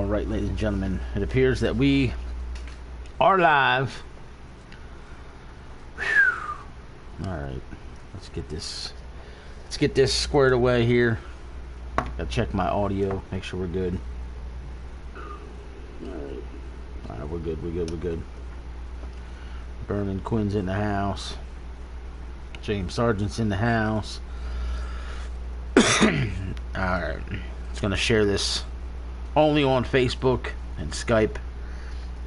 Alright, ladies and gentlemen, it appears that we are live. Alright, let's get this squared away here. Gotta check my audio, make sure we're good. Alright, we're good. Vernon Quinn's in the house. James Sargent's in the house. Alright, it's gonna share this only on Facebook and Skype.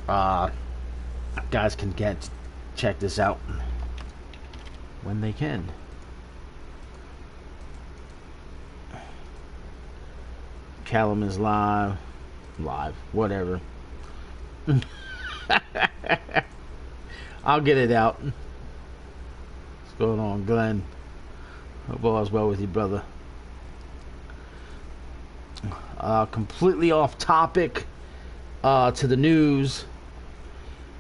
Guys can check this out when they can. Callum is live, whatever. I'll get it out. What's going on, Glenn? Hope all is well with you, brother. Completely off topic to the news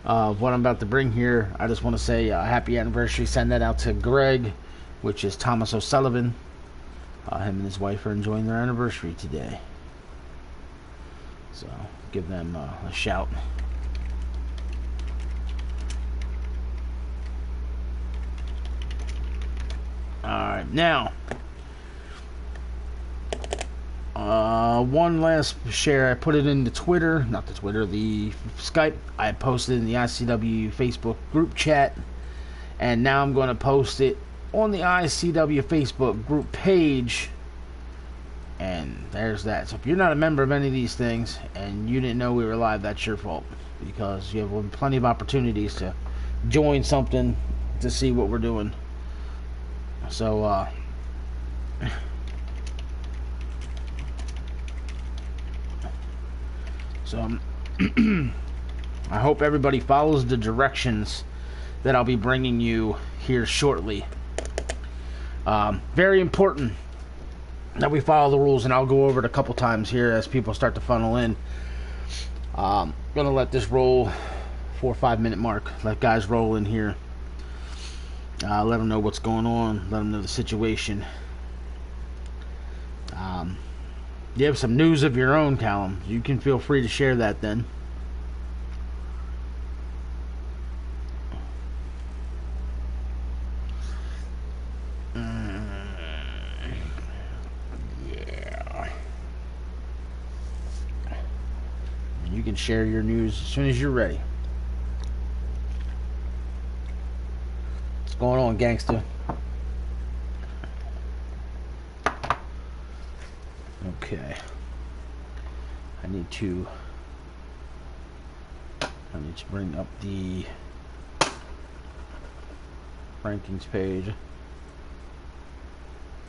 of what I'm about to bring here. I just want to say happy anniversary. Send that out to Greg, which is Thomas O'Sullivan. Him and his wife are enjoying their anniversary today. So give them a shout. Alright, now one last share. I put it in the Twitter, not the Twitter, the Skype. I posted in the ICW Facebook group chat, and now I'm going to post it on the ICW Facebook group page. And there's that. So if you're not a member of any of these things and you didn't know we were live, that's your fault, because you have plenty of opportunities to join something to see what we're doing. So I hope everybody follows the directions that I'll be bringing you here shortly. Very important that we follow the rules, and I'll go over it a couple times here as people start to funnel in. Gonna let this roll 4 or 5 minute mark. Let guys roll in here. Let them know what's going on. Let them know the situation. You have some news of your own, Callum. You can feel free to share that then. Yeah. You can share your news as soon as you're ready. What's going on, gangster? Okay. I need to bring up the rankings page,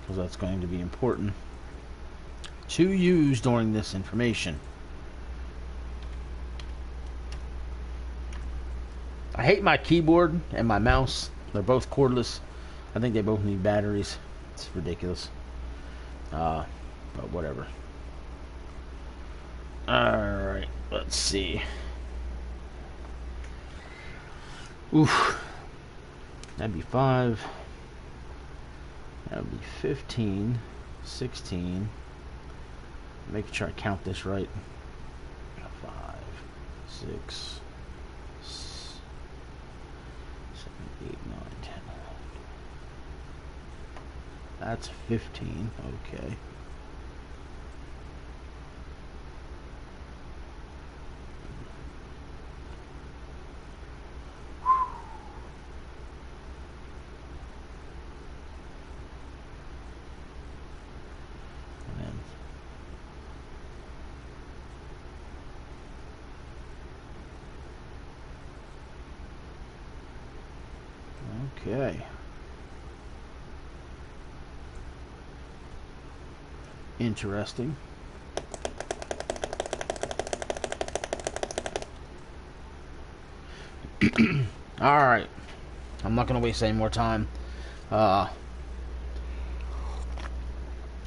because that's going to be important to use during this information. I hate my keyboard and my mouse. They're both cordless. I think they both need batteries. It's ridiculous. But whatever. Alright, let's see. Oof. That'd be 5. That would be 15, 16. Making sure I count this right. 5, 6, 7, 8, 9, 10. That's 15. Okay. Okay. Interesting. Alright. I'm not going to waste any more time.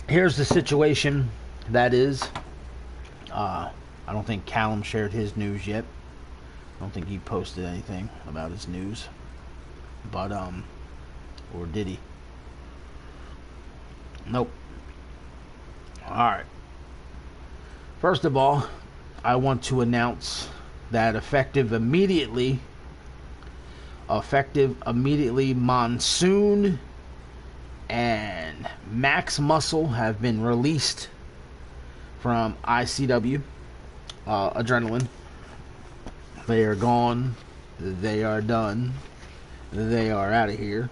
Here's the situation. That is, I don't think Callum shared his news yet. I don't think he posted anything about his news. But, or did he? Nope. Alright. First of all, I want to announce that effective immediately, Monsoon and Max Muscle have been released from ICW Adrenaline. They are gone. They are done. They are out of here.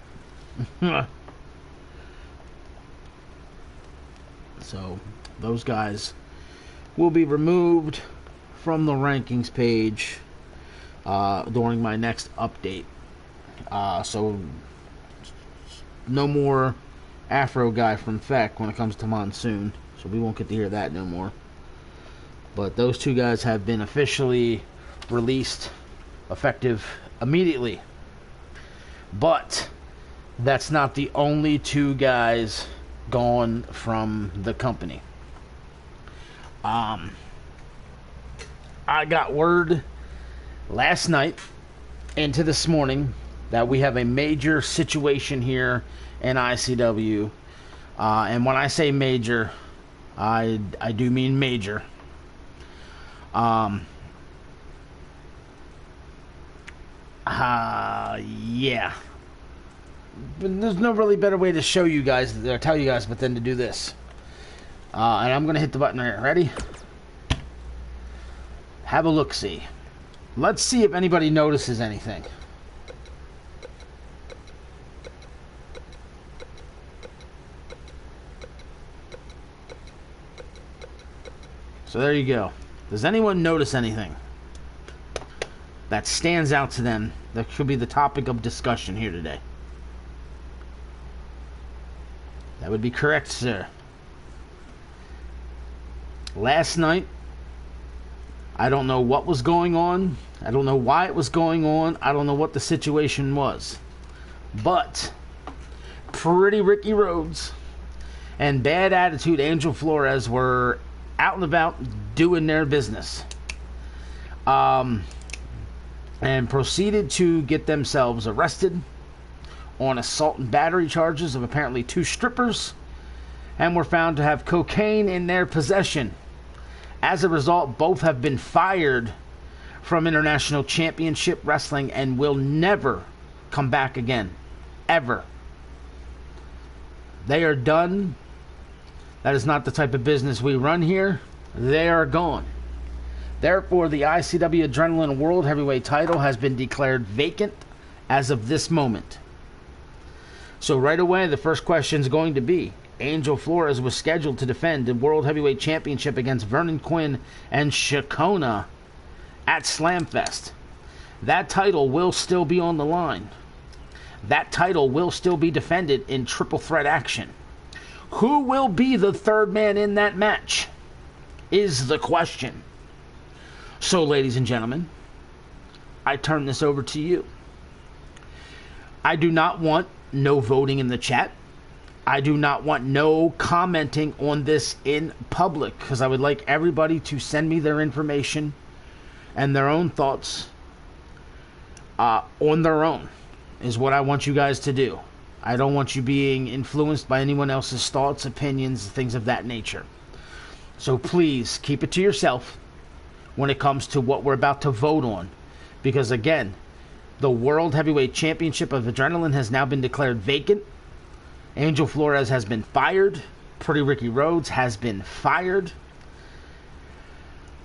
So those guys will be removed from the rankings page during my next update. So no more Afro guy from Feck when it comes to Monsoon. So we won't get to hear that no more. But those two guys have been officially released, effective immediately. But that's not the only two guys gone from the company. I got word last night into this morning that we have a major situation here in ICW. And when I say major, I do mean major. Yeah. But there's no really better way to show you guys, or tell you guys, but then to do this. And I'm going to hit the button here. Ready? Have a look-see. Let's see if anybody notices anything. So there you go. Does anyone notice anything that stands out to them that should be the topic of discussion here today? That would be correct, sir. Last night, I don't know what was going on. I don't know why it was going on. I don't know what the situation was. But Pretty Ricky Rhodes and Bad Attitude Angel Flores were out and about doing their business. And proceeded to get themselves arrested on assault and battery charges of apparently 2 strippers, and were found to have cocaine in their possession. As a result, both have been fired from International Championship Wrestling and will never come back again. Ever. They are done. That is not the type of business we run here. They are gone. Therefore, the ICW Adrenaline World Heavyweight title has been declared vacant as of this moment. So right away, the first question is going to be, Angel Flores was scheduled to defend the World Heavyweight Championship against Vernon Quinn and Shakona at Slamfest. That title will still be on the line. That title will still be defended in triple threat action. Who will be the third man in that match is the question. So, ladies and gentlemen, I turn this over to you. I do not want no voting in the chat. I do not want no commenting on this in public, because I would like everybody to send me their information and their own thoughts on their own, is what I want you guys to do. I don't want you being influenced by anyone else's thoughts, opinions, things of that nature. So please keep it to yourself when it comes to what we're about to vote on. Because again, the World Heavyweight Championship of Adrenaline has now been declared vacant. Angel Flores has been fired. Pretty Ricky Rhodes has been fired.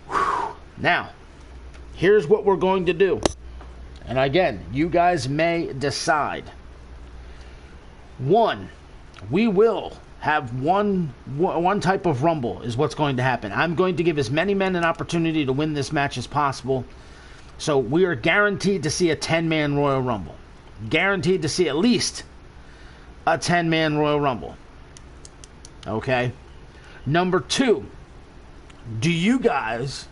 Whew. Now, here's what we're going to do. And again, you guys may decide. 1, we will have one type of rumble is what's going to happen. I'm going to give as many men an opportunity to win this match as possible. So we are guaranteed to see a 10-man Royal Rumble. Guaranteed to see at least a 10-man Royal Rumble. Okay? Number 2, do you guys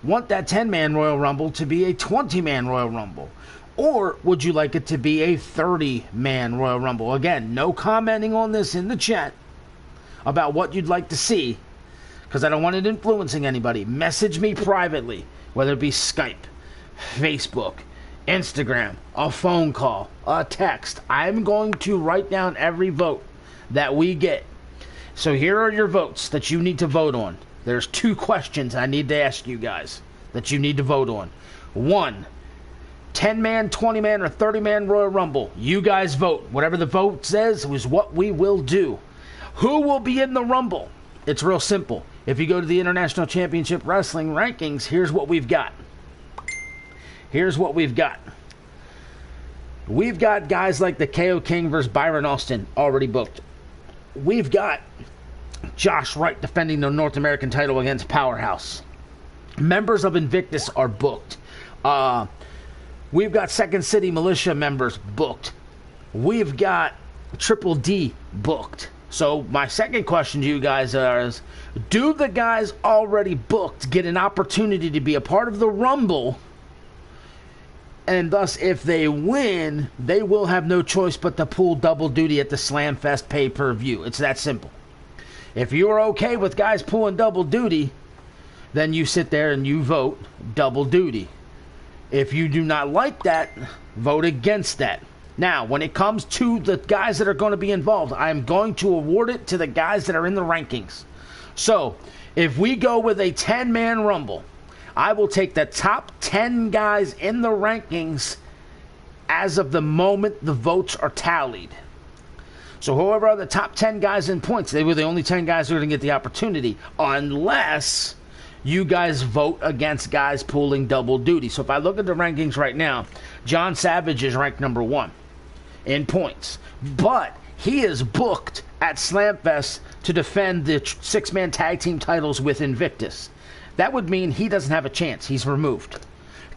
want that 10-man Royal Rumble to be a 20-man Royal Rumble? Or would you like it to be a 30-man Royal Rumble? Again, no commenting on this in the chat about what you'd like to see, because I don't want it influencing anybody. Message me privately, whether it be Skype, Facebook, Instagram, a phone call, a text. I'm going to write down every vote that we get. So here are your votes that you need to vote on. there's 2 questions I need to ask you guys that you need to vote on. 1, 10-man, 20-man, or 30-man Royal Rumble. You guys vote. Whatever the vote says is what we will do. Who will be in the Rumble? It's real simple. If you go to the International Championship Wrestling rankings, here's what we've got. Here's what we've got. We've got guys like the KO King versus Byron Austin already booked. We've got Josh Wright defending the North American title against Powerhouse. Members of Invictus are booked. We've got Second City Militia members booked. We've got Triple D booked. So my second question to you guys is, do the guys already booked get an opportunity to be a part of the Rumble? And thus, if they win, they will have no choice but to pull double duty at the Slamfest pay-per-view. It's that simple. If you're okay with guys pulling double duty, then you sit there and you vote double duty. If you do not like that, vote against that. Now, when it comes to the guys that are going to be involved, I'm going to award it to the guys that are in the rankings. So, if we go with a 10-man Rumble, I will take the top 10 guys in the rankings as of the moment the votes are tallied. So whoever are the top 10 guys in points, they were the only 10 guys who are going to get the opportunity, unless you guys vote against guys pulling double duty. So if I look at the rankings right now, John Savage is ranked number 1 in points. But he is booked at Slamfest to defend the 6-man tag team titles with Invictus. That would mean he doesn't have a chance. He's removed.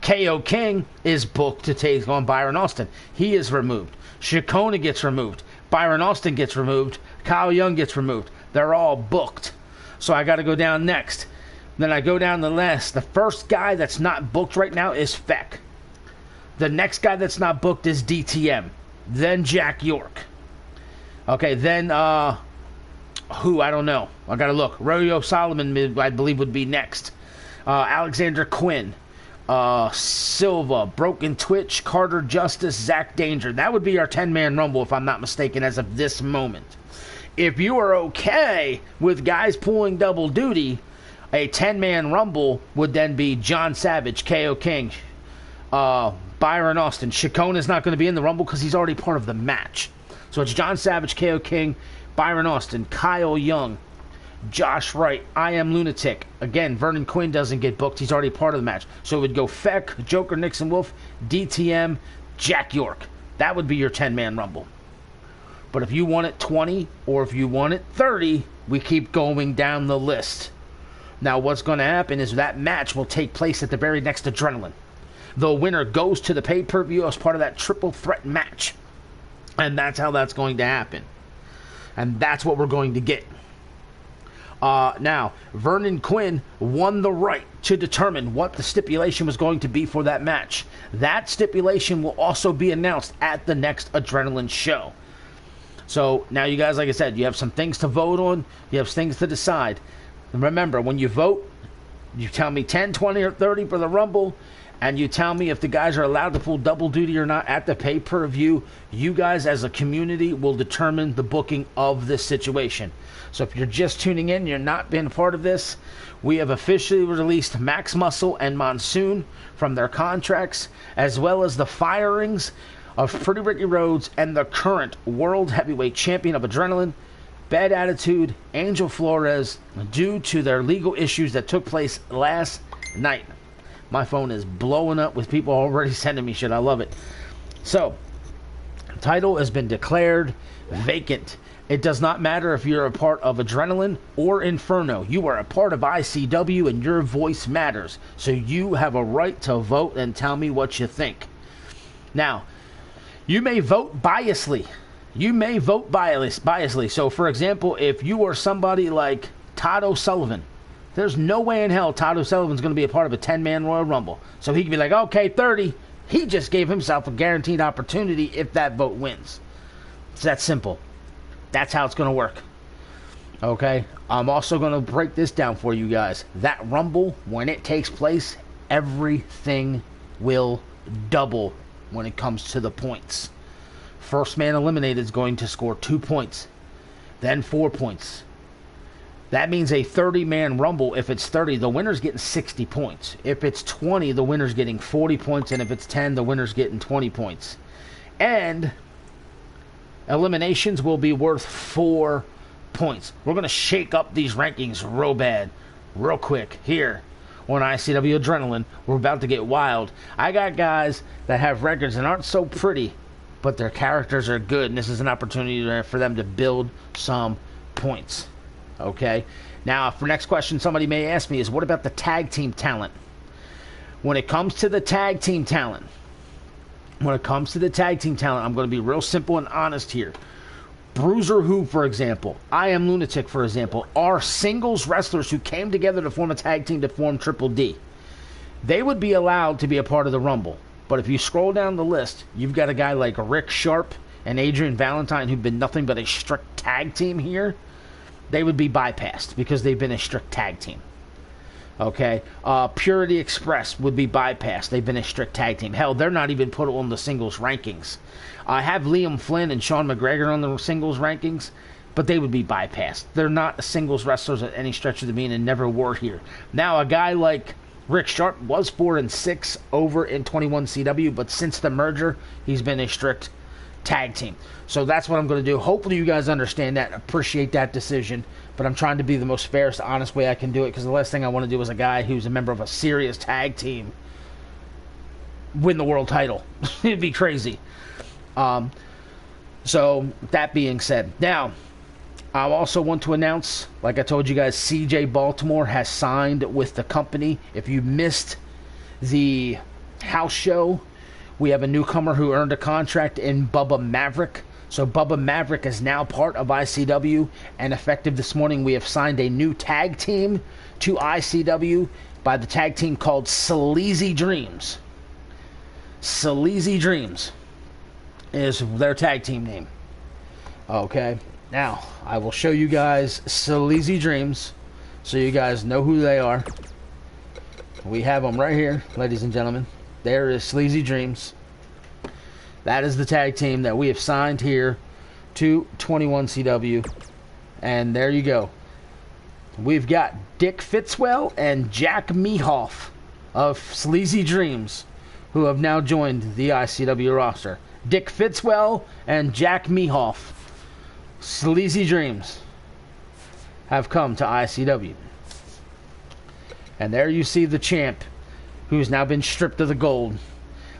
KO King is booked to take on Byron Austin. He is removed. Shakona gets removed. Byron Austin gets removed. Kyle Young gets removed. They're all booked. So I got to go down next. Then I go down the list. The first guy that's not booked right now is Feck. The next guy that's not booked is DTM. Then Jack York. Okay, then who? I don't know. I gotta look. Rodeo Solomon, I believe, would be next. Alexander Quinn, Silva, Broken Twitch, Carter Justice, Zach Danger. That would be our 10-man Rumble, if I'm not mistaken, as of this moment. If you are okay with guys pulling double duty, a 10-man Rumble would then be John Savage, KO King, Byron Austin. Shakona's not going to be in the Rumble because he's already part of the match. So it's John Savage, KO King, Byron Austin, Kyle Young, Josh Wright, I Am Lunatic. Again, Vernon Quinn doesn't get booked. He's already part of the match. So it would go Feck, Joker, Nixon Wolf, DTM, Jack York. That would be your 10-man Rumble. But if you want it 20 or if you want it 30, we keep going down the list. Now what's going to happen is that match will take place at the very next Adrenaline. The winner goes to the pay-per-view as part of that triple threat match. And that's how that's going to happen. And that's what we're going to get. Now, Vernon Quinn won the right to determine what the stipulation was going to be for that match. That stipulation will also be announced at the next Adrenaline show. So, now you guys, like I said, you have some things to vote on. You have things to decide. And remember, when you vote, you tell me 10, 20, or 30 for the Rumble. And you tell me if the guys are allowed to pull double duty or not at the pay-per-view. You guys as a community will determine the booking of this situation. So if you're just tuning in, you're not being a part of this, we have officially released Max Muscle and Monsoon from their contracts, as well as the firings of Pretty Ricky Rhodes and the current World Heavyweight Champion of Adrenaline, Bad Attitude, Angel Flores, due to their legal issues that took place last night. My phone is blowing up with people already sending me shit. I love it. So, title has been declared vacant. It does not matter if you're a part of Adrenaline or Inferno. You are a part of ICW and your voice matters. So you have a right to vote and tell me what you think. Now, you may vote biasly. You may vote biasly. So, for example, if you are somebody like Todd O'Sullivan, there's no way in hell Todd O'Sullivan's going to be a part of a 10-man Royal Rumble. So he can be like, okay, 30. He just gave himself a guaranteed opportunity if that vote wins. It's that simple. That's how it's going to work. Okay? I'm also going to break this down for you guys. That Rumble, when it takes place, everything will double when it comes to the points. First man eliminated is going to score 2 points. Then 4 points. That means a 30-man Rumble. If it's 30, the winner's getting 60 points. If it's 20, the winner's getting 40 points. And if it's 10, the winner's getting 20 points. And eliminations will be worth 4 points. We're going to shake up these rankings real bad, real quick here on ICW Adrenaline. We're about to get wild. I got guys that have records that aren't so pretty, but their characters are good, and this is an opportunity for them to build some points. Okay? Now, for next question somebody may ask me is, what about the tag team talent? When it comes to the tag team talent, I'm going to be real simple and honest here. Bruiser Who, for example, I Am Lunatic, for example, are singles wrestlers who came together to form a tag team to form Triple D. They would be allowed to be a part of the Rumble. But if you scroll down the list, you've got a guy like Rick Sharp and Adrian Valentine who've been nothing but a strict tag team here. They would be bypassed because they've been a strict tag team. Okay? Purity Express would be bypassed. They've been a strict tag team. Hell, they're not even put on the singles rankings. I have Liam Flynn and Sean McGregor on the singles rankings, but they would be bypassed. They're not singles wrestlers at any stretch of the meaning and never were here. Now, a guy like Rick Sharp was 4-6 over in 21 CW, but since the merger, he's been a strict tag team. So that's what I'm going to do. Hopefully you guys understand that, appreciate that decision, but I'm trying to be the most fairest, honest way I can do it, because the last thing I want to do is a guy who's a member of a serious tag team win the world title. It'd be crazy. So that being said, now I also want to announce, like I told you guys, CJ Baltimore has signed with the company. If you missed the house show, we have a newcomer who earned a contract in Bubba Maverick. So Bubba Maverick is now part of ICW, and effective this morning, we have signed a new tag team to ICW by the tag team called Sleazy Dreams. Sleazy Dreams is their tag team name. Okay, now I will show you guys Sleazy Dreams so you guys know who they are. We have them right here, ladies and gentlemen. There is Sleazy Dreams. That is the tag team that we have signed here to 21CW. And there you go. We've got Dick Fitzwell and Jack Mehoff of Sleazy Dreams, who have now joined the ICW roster. Dick Fitzwell and Jack Mehoff, Sleazy Dreams, have come to ICW. And there you see the champ, who's now been stripped of the gold.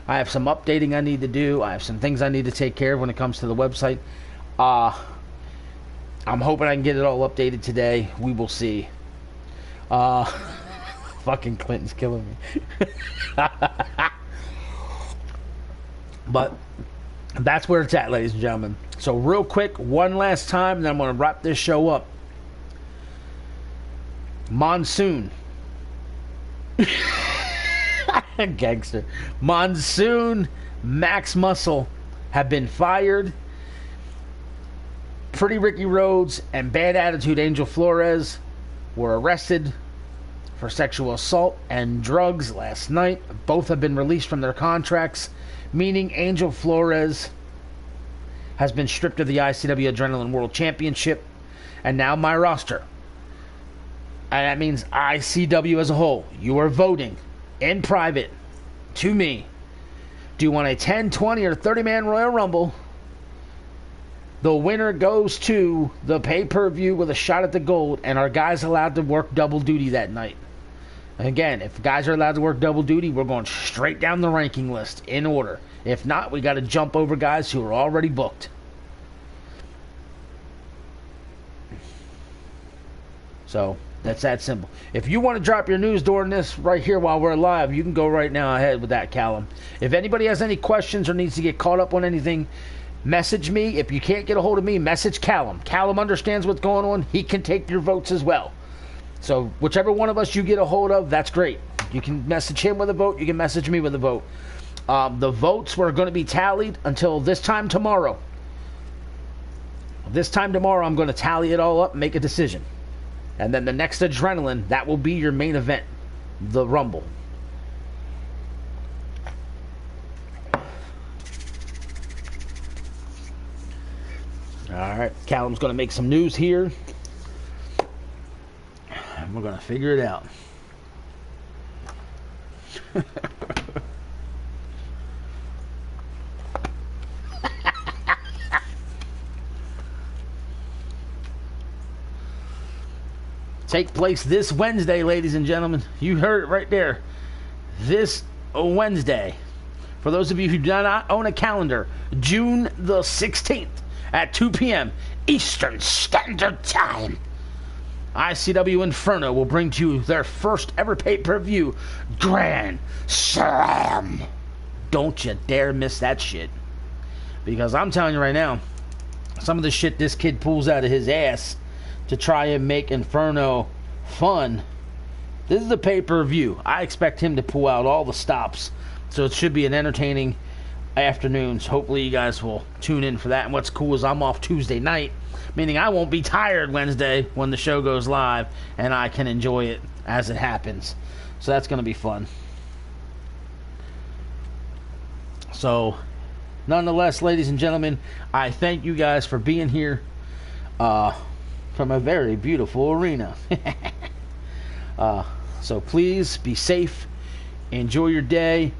I have some updating I need to do. I have some things I need to take care of when it comes to the website. I'm hoping I can get it all updated today. We will see. Fucking Clinton's killing me. But that's where it's at, ladies and gentlemen. So real quick, one last time, and then I'm going to wrap this show up. Monsoon. Gangster. Monsoon, Max Muscle have been fired. Pretty Ricky Rhodes and Bad Attitude Angel Flores were arrested for sexual assault and drugs last night. Both have been released from their contracts, meaning Angel Flores has been stripped of the ICW Adrenaline World Championship, and now my roster. And that means ICW as a whole. You are voting in private to me. Do you want a 10, 20, or 30-man Royal Rumble? The winner goes to the pay-per-view with a shot at the gold, and are guys allowed to work double duty that night? And again, if guys are allowed to work double duty, we're going straight down the ranking list in order. If not, we got to jump over guys who are already booked. So that's that simple. If you want to drop your news during this right here while we're live, you can go right now ahead with that, Callum. If anybody has any questions or needs to get caught up on anything, message me. If you can't get a hold of me, message Callum. Callum understands what's going on. He can take your votes as well. So whichever one of us you get a hold of, that's great. You can message him with a vote. You can message me with a vote. The votes were going to be tallied until this time tomorrow. This time tomorrow, I'm going to tally it all up and make a decision. And then the next Adrenaline, that will be your main event, the Rumble. All right, Callum's going to make some news here. and we're gonna figure it out. Take place this Wednesday, ladies and gentlemen. You heard it right there. This Wednesday. For those of you who do not own a calendar, June the 16th at 2 p.m. Eastern Standard Time. ICW Inferno will bring to you their first ever pay-per-view, Grand Slam. Don't you dare miss that shit. Because I'm telling you right now, some of the shit this kid pulls out of his ass to try and make Inferno fun. This is a pay-per-view. I expect him to pull out all the stops. So it should be an entertaining afternoon. So hopefully you guys will tune in for that. And what's cool is I'm off Tuesday night, meaning I won't be tired Wednesday when the show goes live, and I can enjoy it as it happens. So that's going to be fun. So, nonetheless, ladies and gentlemen, I thank you guys for being here from a very beautiful arena. So please be safe. Enjoy your day.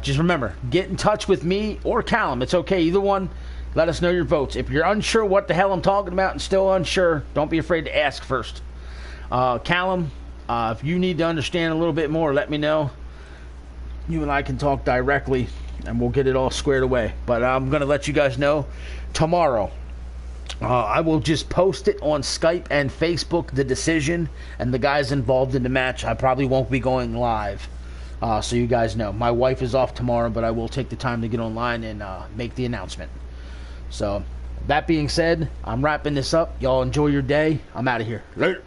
Just remember, get in touch with me or Callum. It's okay, either one. Let us know your votes. If you're unsure what the hell I'm talking about and still unsure, don't be afraid to ask first. Callum, if you need to understand a little bit more, let me know. You and I can talk directly, and we'll get it all squared away. But I'm going to let you guys know tomorrow. I will just post it on Skype and Facebook, the decision, and the guys involved in the match. I probably won't be going live. So you guys know. My wife is off tomorrow, but I will take the time to get online and make the announcement. So, that being said, I'm wrapping this up. Y'all enjoy your day. I'm out of here. Later.